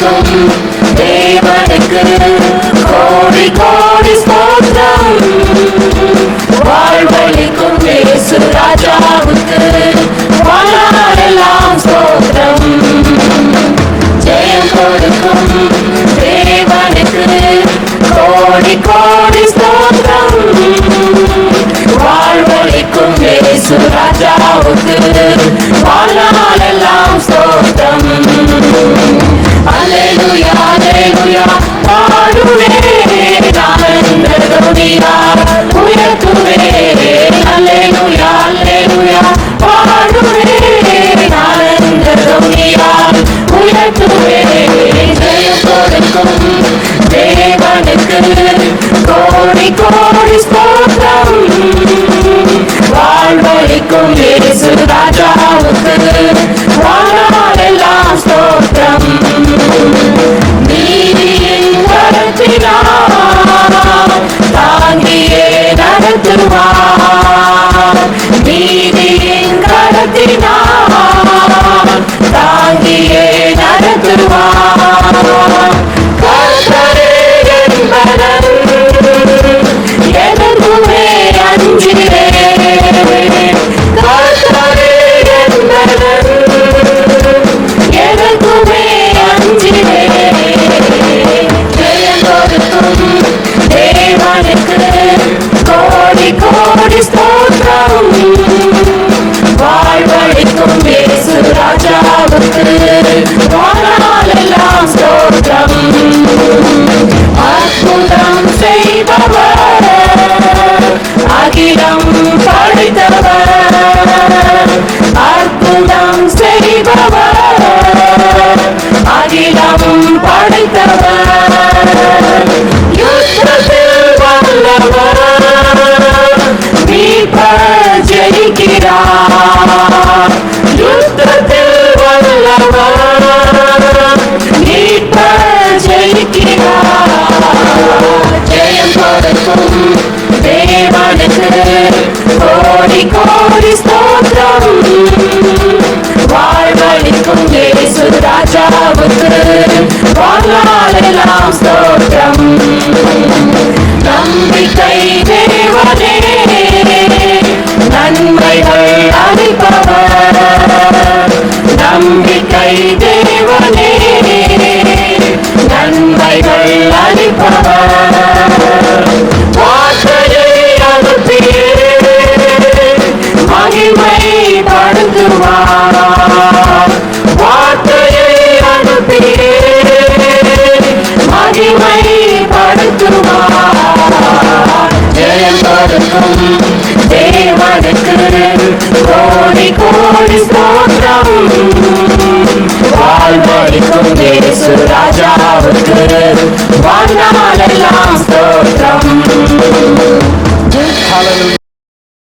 கொடுக்கும் தேவனுக்கு கோடி கோடி ஸ்தோத்திரம். வாழ்வளிக்கும் இயேசு ராஜாவுக்கு வாழ்நாளெல்லாம் ஸ்தோத்திரம். ஜெயம் கொடுக்கும் தேவனுக்கு கோடி கோடி ஸ்தோத்திரம். வாழ்வளிக்கும் இயேசு ராஜாவுக்கு வாழ்நாளெல்லாம் ஸ்தோத்திரம். அல்லேலூயா அல்லேலூயா பாடுவேன் ஆனந்த துதியால் உயர்த்துவேன். அல்லேலூயா அல்லேலூயா பாடுவேன் ஆனந்த துதியால் உயர்த்துவேன். ஜெயம் கொடுக்கும் தேவனுக்கு கோடி கோடி ஸ்தோத்திரம். வாழ்வளிக்கும் இயேசு ராஜாவுக்கு வாழ்நாளெல்லாம் ஸ்தோத்திரம். நீதியின் கரத்தினால் தாங்கியே நடத்துவார். நீதியின் கரத்தினால் தாங்கியே நடத்துவார். கர்த்தரே என் பலன், எதற்குமே அஞ்சிடேன். கர்த்தரே என் பலன், எதற்குமே அஞ்சிடேன். ஜெயம் கொடுக்கும் தேவனுக்கு கோடி கோடி ஸ்தோத்திரம். வாழ்வளிக்கும் இயேசு ராஜாவுக்கு வாழ்நாளெல்லாம் ஸ்தோத்திரம். அற்புதம் செய்பவர், அகிலம் படைத்தவர். அற்புதம் செய்பவர், அகிலம் படைத்தவர். யுத்தத்தில் வல்லவர், மீட்பர் ஜெயிக்கிறார். யுத்தத்தில் வல்லவர், மீட்பர் ஜெயிக்கிறார். ஜெயம் கொடுக்கும் தேவனுக்கு கோடி கோடி ஸ்தோத்திரம். வாழ்வளிக்கும் இயேசு ராஜாவுக்கு வாழ்நாளெல்லாம் ஸ்தோத்திரம். நம்பிக்கை தேவனே, நன்மைகள் அளிப்பவர். நம்பிக்கை தேவனே, நன்மைகள் அளிப்பவர். வார்த்தையை அனுப்பியே மகிமைப்படுத்துவார். வார்த்தையை அனுப்பியே மகிமைப்படுத்துவார். ஜெயம் கொடுக்கும் தேவனுக்கு கோடி கோடி ஸ்தோத்திரம். வாழ்வளிக்கும் இயேசு ராஜாவுக்கு வாழ்நாளெல்லாம் ஸ்தோத்திரம்.